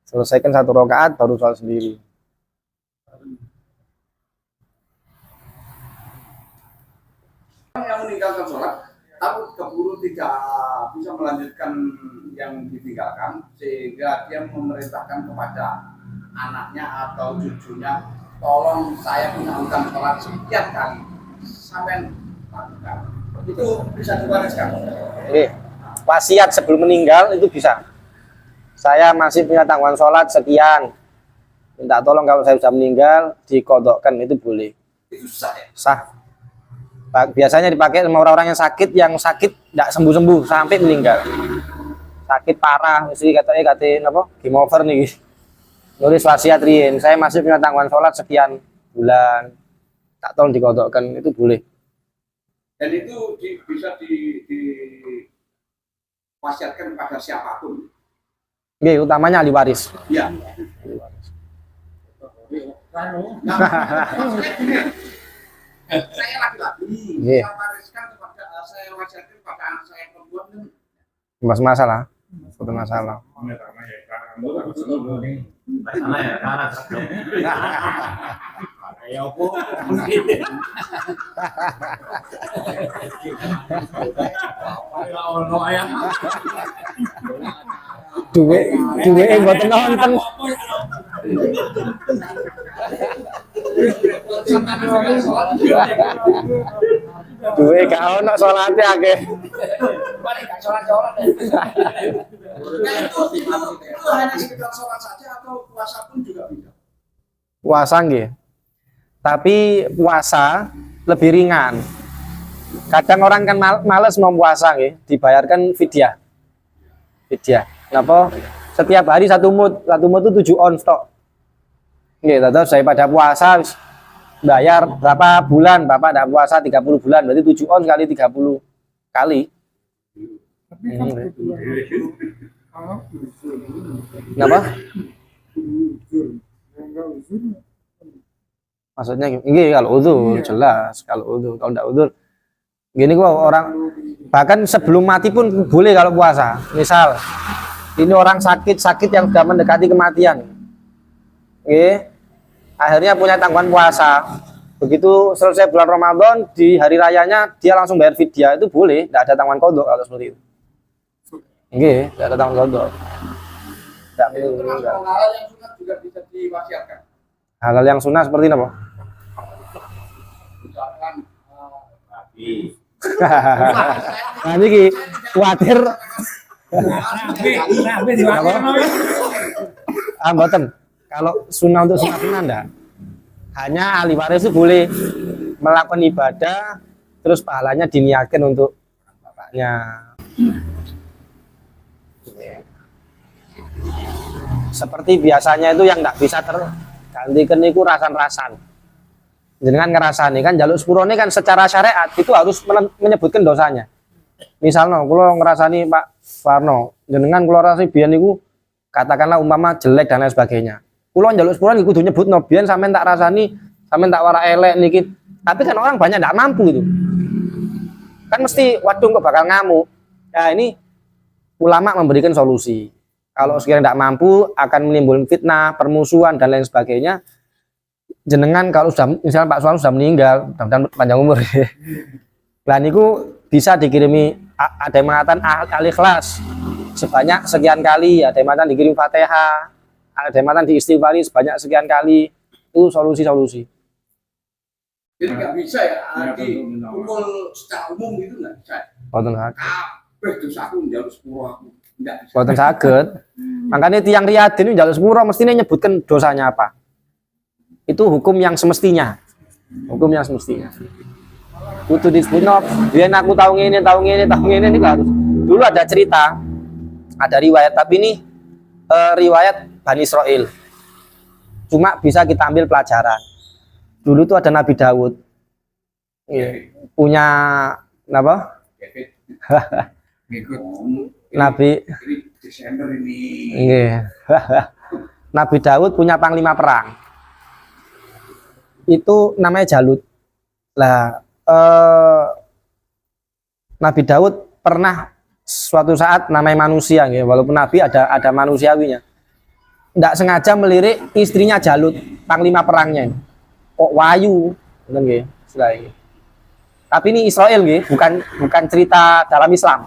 Selesaikan 1 rakaat baru sholat sendiri. Orang yang meninggalkan sholat, tapi keburu tidak bisa melanjutkan yang ditinggalkan, sehingga dia memerintahkan kepada anaknya atau cucunya, tolong saya menjalankan sholat sekian kali sampai lakukan. Itu bisa diwariskan. Oke. Wasiat sebelum meninggal itu bisa. Saya masih punya tanggungan sholat sekian. Minta tolong kalau saya sudah meninggal dikodokkan, itu boleh. Itu sah ya? Sah. Biasanya dipakai sama orang-orang yang sakit tidak sembuh-sembuh sampai meninggal. Sakit parah, mesti katanya apa? Game over nih. Nulis wasiat riyen, saya masih punya tanggungan sholat sekian bulan. Tak tolong dikodokkan, itu boleh. Dan itu bisa diwasiatkan kepada siapapun. Oke, utamanya ahli waris. Ya. Saya laki-laki, Iya. saya wariskan kepada saya wasiatkan kepada anak saya yang perempuan kan. Mas masalah. Suatu masalah. Masalah ya, karena kayak apa? Ya Allah ya. Duwe mboten nonton. Duwe gak ono salate akeh. Nah, itu hanya sekedar sholat saja atau puasa pun juga bisa. Puasa nggih. Tapi puasa lebih ringan. Kadang orang kan males mau puasa nggih, dibayarkan fidyah. Fidyah. Kenapa? Setiap hari satu mud itu 7 ons tok. Nggih, tetap saya pada puasa bayar berapa bulan, Bapak ada puasa 30 bulan, berarti 7 ons kali 30 kali. Tapi kan kebetulan kalau Kenapa? uzur, enggak uzur, Maksudnya nggih kalau udzur jelas, kalau enggak udzur. Gini kok orang bahkan sebelum mati pun boleh kalau puasa. Misal ini orang sakit yang sudah mendekati kematian. Nggih. Akhirnya punya tanggungan puasa. Begitu selesai bulan Ramadan, di hari rayanya dia langsung bayar fidyah, itu boleh, tidak ada tanggungan qadha kalau seperti itu. Nggih, tidak ada tanggungan qadha. Tidak Itu termasuk meninggal. hal yang sunat juga bisa diwasiatkan. Hal-hal yang sunnah seperti apa? Misalkan Tapi Nah ini khawatir Nabi diwakil. mboten. Kalau sunnah untuk sunnah enggak. Hanya ahli waris itu boleh melakukan ibadah terus pahalanya diniatkan untuk bapaknya. Seperti biasanya itu yang enggak bisa tergantikan itu rasan-rasan. Jenengan ngerasani kan jaluk sepurone kan secara syariat itu harus menyebutkan dosanya. Misalnya kalau ngerasani Pak Farno, jenengan kalau rasani biyen niku katakanlah umpama jelek dan lain sebagainya. Kulo njaluk sepurone kudu nyebutno biyen sampean tak rasani, sampean tak wara elek niki. Tapi kan orang banyak ndak mampu itu. Kan mesti waduh kok bakal ngamuk. Nah, ini ulama memberikan solusi. Kalau sekiranya tidak mampu akan menimbulkan fitnah, permusuhan dan lain sebagainya. Jenengan kalau sudah misalnya Pak Suwarno sudah meninggal, mudah-mudahan panjang umur. Lah niku bisa dikirimi, ada yang mengatakan al-ikhlas sebanyak sekian kali, ada yang mengatakan dikirim Fatihah, ada yang mengatakan diistighfari sebanyak sekian kali. Itu solusi-solusi. jadi nggak bisa ya dikumpul secara umum itu nggak bisa. Boten saged. Kabeh dosaku njaluk sepuro aku nggak bisa. Boten saged. Makanya tiang riyadin njaluk sepuro mestinya nyebutkan dosanya apa. Itu hukum yang semestinya. Hukum yang semestinya. Kudu disebutno, biyen aku tahu ngene ini harus. Dulu ada cerita, ada riwayat, tapi ini riwayat Bani Israil. Cuma bisa kita ambil pelajaran. Dulu tuh ada Nabi Daud. Iya. Punya apa? Ngikut. Nabi Ini Desember ini. Iya. Nabi Daud punya panglima perang. Itu namanya Jalut. Lah Nabi Daud pernah suatu saat namanya manusia, walaupun Nabi ada manusiawinya. tidak sengaja melirik istrinya Jalut, panglima perangnya. Kok wayu, ngoten nggih, istilah ini. Tapi ini Israel nggih, bukan cerita dalam Islam.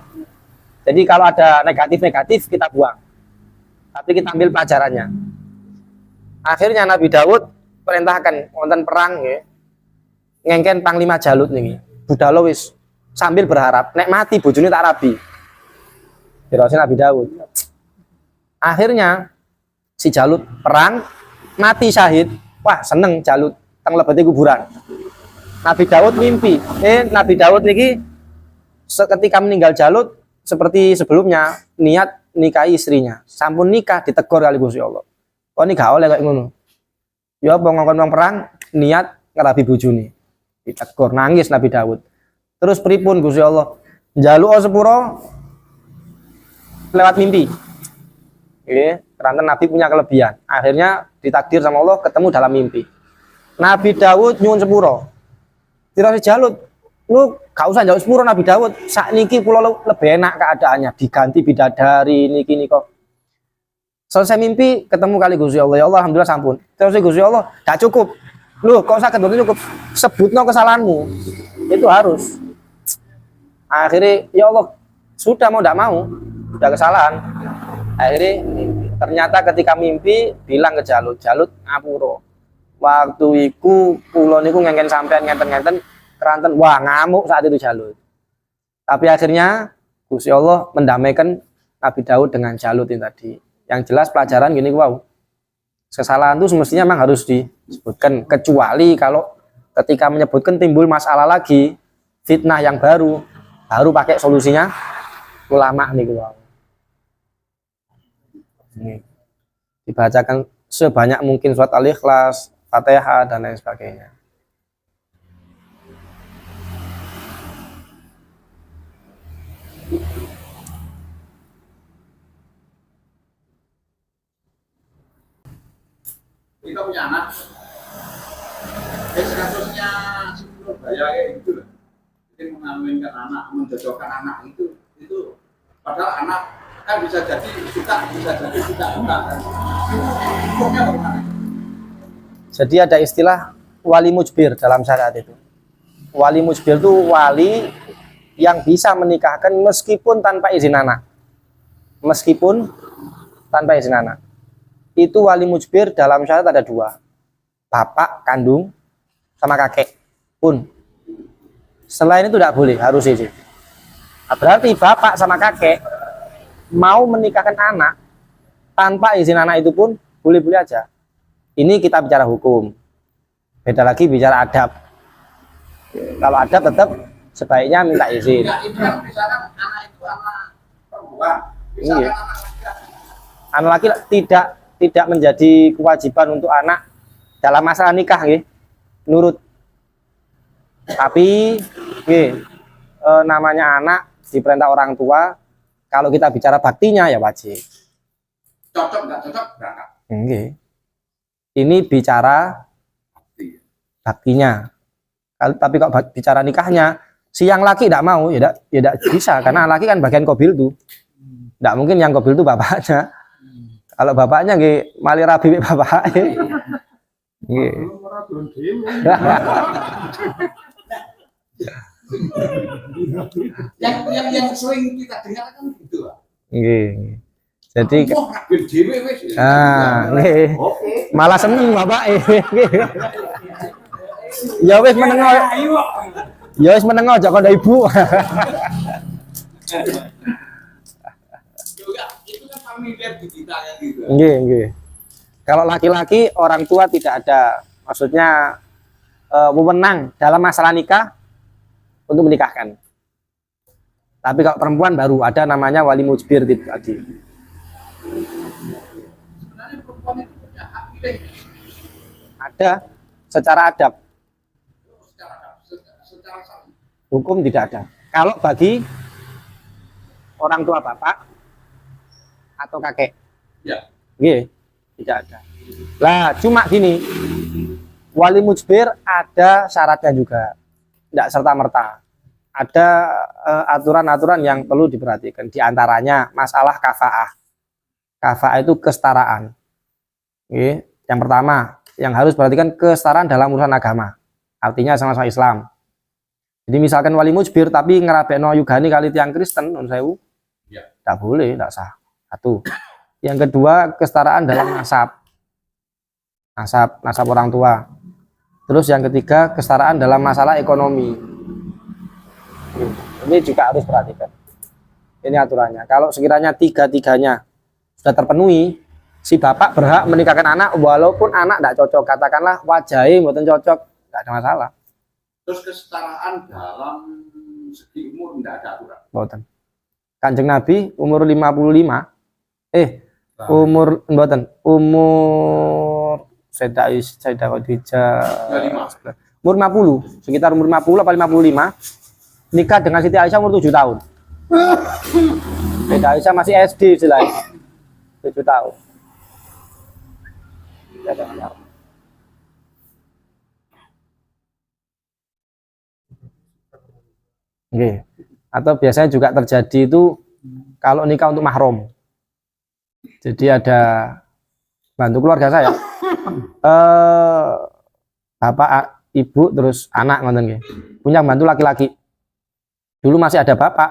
Jadi kalau ada negatif-negatif kita buang. Tapi kita ambil pelajarannya. Akhirnya Nabi Daud perintahkan wonten perang nggih. Ngengken panglima Jalut niki. Budhal wis sambil berharap nek mati bojone tak rabi. Dirose Nabi Daud. Akhirnya si Jalut perang mati syahid. Wah, seneng Jalut teng lebete kuburan. Nabi Daud mimpi. Nabi Daud niki seketika meninggal Jalut seperti sebelumnya niat nikahi istrinya. Sampun nikah ditegur kali Gusti Allah. Kok ini gak oleh kayak ngono. Ya apa ngongkon wong perang niat ngerabi bojone. Ditegur nangis Nabi Daud. Terus pripun Gusti Allah? Njaluk sepuro lewat mimpi. Karena Nabi punya kelebihan. Akhirnya ditakdir sama Allah ketemu dalam mimpi. Nabi Daud nyuwun sepuro. Tirasi Jalut, lu gak usah jauh sepuro Nabi Daud. Sakniki kula lebih enak keadaannya, diganti bidadari niki niko. Selesai mimpi ketemu kali Gusti Allah. Ya Allah alhamdulillah sampun. Terus Gusti Allah gak cukup. Lu kok sakit betul cukup sebutno kesalahanmu. Itu harus. Akhirnya ya Allah sudah mau tidak mau, sudah kesalahan. Akhirnya ternyata ketika mimpi bilang ke Jalut, Jalut ngapura. Waktu iku kula niku ngengken sampean ngenten-ngenten keranten, wah ngamuk saat itu Jalut. Tapi akhirnya Gusti Allah mendamaikan Nabi Daud dengan Jalut ini tadi. Yang jelas pelajaran gini wow. Kesalahan itu semestinya memang harus disebutkan, kecuali kalau ketika menyebutkan timbul masalah lagi, fitnah yang baru pakai solusinya ulama nih wow. Ini dibacakan sebanyak mungkin surat Al-Ikhlas, Fatihah dan lain sebagainya. Kita punya anak, kasusnya Surabaya kayak gitu, jadi mengawinkan anak, menjodohkan anak itu padahal anak kan bisa jadi suka, bisa jadi tidak suka. Hukumnya bagaimana? Jadi ada istilah wali mujbir dalam syariat itu. Wali mujbir itu wali yang bisa menikahkan meskipun tanpa izin anak. Meskipun tanpa izin anak. Itu wali mujbir dalam syariat ada dua. Bapak kandung sama kakek pun. Selain itu tidak boleh, harus izin. Nah, berarti bapak sama kakek mau menikahkan anak tanpa izin anak itu pun boleh-boleh aja. Ini kita bicara hukum. Beda lagi bicara adab. Kalau adab tetap sebaiknya minta izin. Ya, itu kan misalkan anak itu anak perempuan, misalkan Iya. anak laki-laki. Anak laki tidak menjadi kewajiban untuk anak dalam masalah nikah nggih. Nurut. Tapi nggih, namanya anak diperintah orang tua, kalau kita bicara baktinya ya wajib. Cocok nggak cocok berangkat. Nggih. Ini bicara baktinya. Tapi kalau bicara nikahnya, si yang laki tidak mau, ya tidak bisa karena laki kan bagian kobil tuh. Tidak mungkin yang kobil itu bapaknya. Kalau bapaknya nggih mali rabi bapaknya. Nggih. Yang sering kita dengar kan gitu lah. Nggih. Jadi Wah, rabil dhewe wis. nggih. Oke. Malah seneng bapak. Ya wis menengo. Ya wis menengo aja kok ibu. Juga itu kan familiar di kita kan gitu. Nggih, nggih. Kalau laki-laki orang tua tidak ada maksudnya wewenang dalam masalah nikah untuk menikahkan. Tapi kalau perempuan baru ada namanya wali mujbir tadi. Sebenarnya perempuan itu punya hak pilih Ada secara adab, secara sah. hukum tidak ada. Kalau bagi orang tua bapak atau kakek, Ya. nggih, tidak ada. Lah, cuma gini, wali mujbir ada syaratnya juga, tidak serta-merta. Ada aturan-aturan yang perlu diperhatikan. Di antaranya masalah kafaah. Kafaah itu kesetaraan. Oke. Yang pertama, yang harus perhatikan kesetaraan dalam urusan agama. Artinya sama-sama Islam. Jadi misalkan wali mujbir tapi ngerabekno yugani kali tiang Kristen, nun sewu, Ya. tidak boleh, tidak sah. Satu. Yang kedua, kesetaraan dalam nasab. Nasab orang tua. Terus yang ketiga, kesetaraan dalam masalah ekonomi. Ini juga harus perhatikan. Ini aturannya. Kalau sekiranya tiga-tiganya sudah terpenuhi, si bapak berhak menikahkan anak walaupun anak tidak cocok. Katakanlah wajahnya mboten cocok, tidak ada masalah. Terus kesetaraan dalam segi umur tidak ada aturan. Mboten. Kanjeng Nabi umur 55. Umur mboten. Umur Sayyidah Khadijah umur 50, sekitar umur 50 atau 55 nikah dengan Siti Aisyah umur 7 tahun. Sayyidah Aisyah masih SD istilahnya. 7 tahun. Oke. Atau biasanya juga terjadi itu kalau nikah untuk mahram. Jadi ada bantu keluarga saya. Bapak, ibu, terus anak ngoten nggih. Punya bantu laki-laki. Dulu masih ada bapak,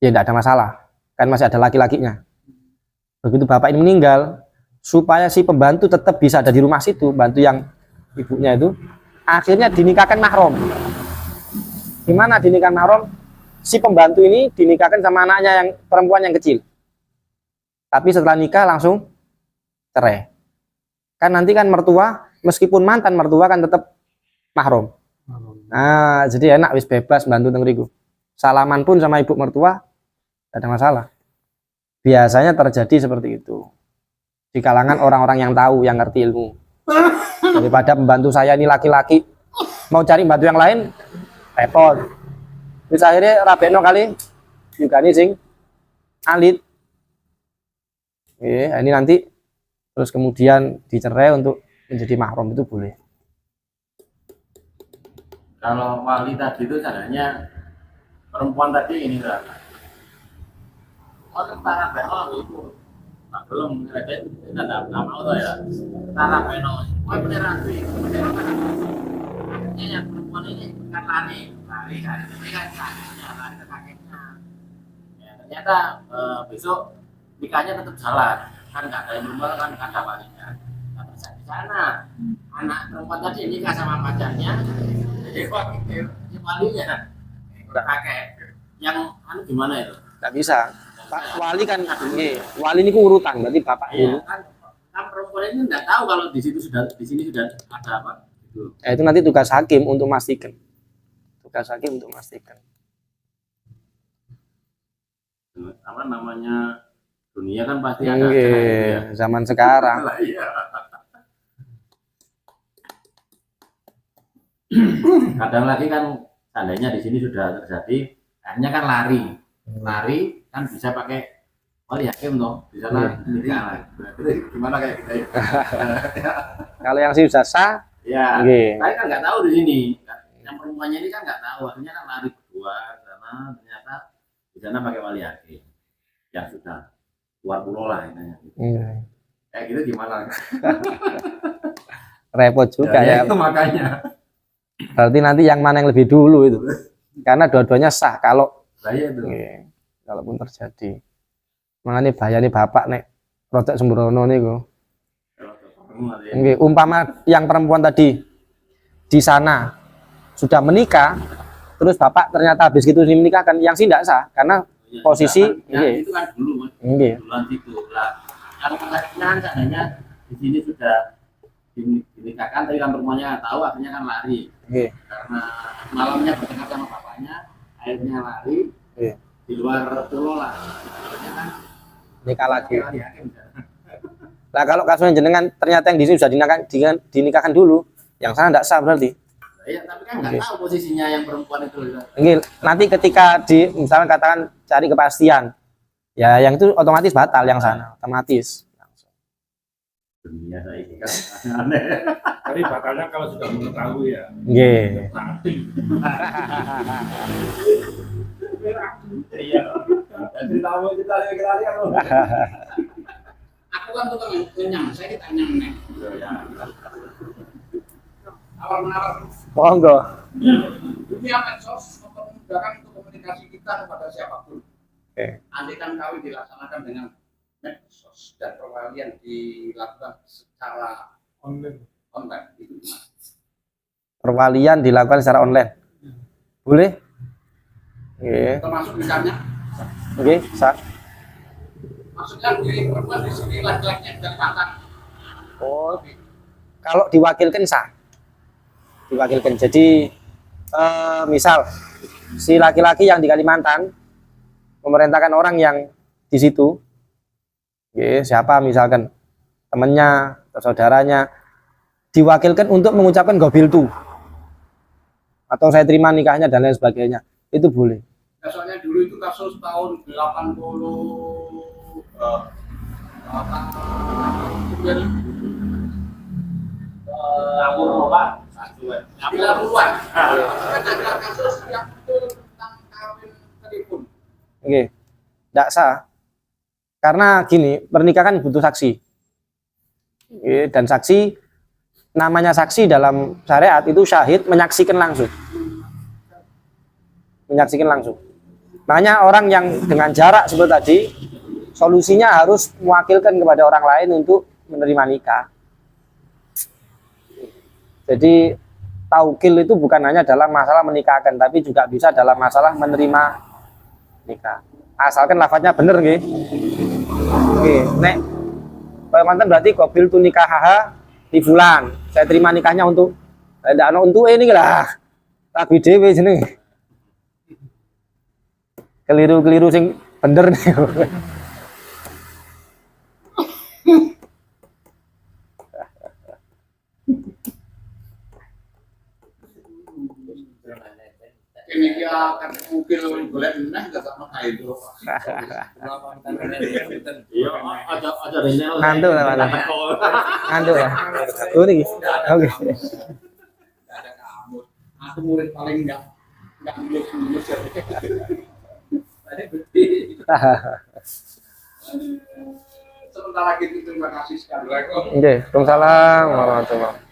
ya tidak ada masalah. Kan masih ada laki-lakinya. Begitu bapak ini meninggal, supaya si pembantu tetap bisa ada di rumah situ, bantu yang ibunya itu, akhirnya dinikahkan mahram. Gimana dinikahkan mahram? Si pembantu ini dinikahkan sama anaknya yang perempuan yang kecil. Tapi setelah nikah langsung cerai. Kan nanti kan mertua, meskipun mantan mertua kan tetap mahram. Nah, jadi enak wis bebas bantu tengriku. Salaman pun sama ibu mertua tidak ada masalah. Biasanya terjadi seperti itu di kalangan orang-orang yang tahu, yang ngerti ilmu. Daripada pembantu saya ini laki-laki mau cari bantu yang lain repot. Terus akhirnya rabeno kali juga nih sing alit. Ini nanti terus kemudian dicerai untuk menjadi mahram itu boleh. Kalau wali tadi itu caranya perempuan tadi ini enggak. Orang para beno itu tak belum ada mau tuh ya. Para beno, kau bener rapi. Ini yang perempuan ini kan lari ini kan kakinya lari ke kakeknya. Ya, ternyata besok nikahnya tetap jalan. Kan nggak ada yang berubah, kan nggak ada walinya. Nah, terus di sana anak perempuan tadi nikah sama pacarnya, jadi walinya kakek yang gimana itu? Nggak bisa. Pak wali kan wali ini urutan, berarti bapak dulu. Kan perempuan ini nggak tahu kalau di sini sudah ada apa. Gitu. Itu nanti tugas hakim untuk memastikan. Tugas hakim untuk memastikan. Apa namanya? Dunia kan pasti ada ya. Zaman sekarang. Iya. Kadang lagi kan seandainya di sini sudah terjadi, akhirnya kan lari kan bisa pakai wali hakim toh, di sana gimana kayak gitu ya. Kalau yang sih sah, ya, saya kan nggak tahu di sini. Yang perempuannya ini kan nggak tahu, akhirnya kan lari berdua sana, ternyata di sana pakai wali hakim yang sudah luar pulau lah intinya. Kayak gitu gimana? Repot juga ya. Itu makanya. Berarti nanti yang mana yang lebih dulu itu? Karena dua-duanya sah kalau Saya itu. Kalaupun terjadi. Makanya bahaya nih bapak nek rotek sembrono niku. Umpama yang perempuan tadi di sana sudah menikah, terus bapak ternyata habis gitu menikahkan, yang sih tidak sah karena posisi itu kan dulu Mas. Duluan situ lah. Kalau kan seandainya di sini sudah dinikahkan tapi kan perempuannya tahu akhirnya kan lari. Karena malamnya bertengkar sama bapaknya, akhirnya lari. Di luar pulau lah. Akhirnya kan nikah lagi. Nah, kalau kasusnya jenengan ternyata yang di sini sudah dinikahkan dulu, yang sana tidak sah berarti. Ya, tapi kan nggak tahu posisinya yang perempuan itu. Nanti ketika misalnya katakan cari kepastian, ya yang itu otomatis batal yang sana, otomatis. Dunia saya ini kan aneh. Tapi batalnya kalau sudah mengetahui ya. Nanti. Iya. Jadi tahu kita lihat kan. Aku bukan tukang kenyang, saya ditanya nih. Awal-awal Monggo. dunia medsos mempermudahkan untuk komunikasi kita kepada siapapun. Oke. Andai kan kawin dilaksanakan dengan medsos dan perwalian dilakukan secara online itu gimana? Perwalian dilakukan secara online. Boleh? Oke. Termasuk misalnya, Oke, sah. maksudnya di perempuan di sini laki-laki yang dari mantan. Oh, kalau diwakilkan sah. Diwakilkan. Jadi misal si laki-laki yang di Kalimantan memerintahkan orang yang di situ, oke, siapa misalkan temannya atau saudaranya, diwakilkan untuk mengucapkan gobiltu atau saya terima nikahnya dan lain sebagainya, itu boleh. Ya, soalnya dulu itu kasus tahun 80 Ngapur Pak. Sembilan puluhan. Kan ada kasus yang betul tentang kawin teripun. Oke, tidak sah. Karena gini, pernikahan butuh saksi. Oke, dan saksi, namanya saksi dalam syariat itu syahid menyaksikan langsung. Menyaksikan langsung. Makanya orang yang dengan jarak seperti tadi, solusinya harus mewakilkan kepada orang lain untuk menerima nikah. Jadi taukil itu bukan hanya dalam masalah menikahkan, tapi juga bisa dalam masalah menerima nikah. Asalkan lafadznya bener nggih. Oke, nek mantan berarti qabil tu nikah di bulan. Saya terima nikahnya untuk ndak ono untuk ini lah. Tapi dhewe jenenge. Keliru-keliru sing bener nih. Ini dia kan mungkin boleh menang gak sama kayak itu. Iya, aja rene. Ngantuk lah, Pak. Ngantuk ya. Oh ini. Oke. Ada kamu. Aku murid paling enggak lulus ya. Sementara gitu terima kasih sekali lagi. Oke, Waalaikumsalam warahmatullahi wabarakatuh.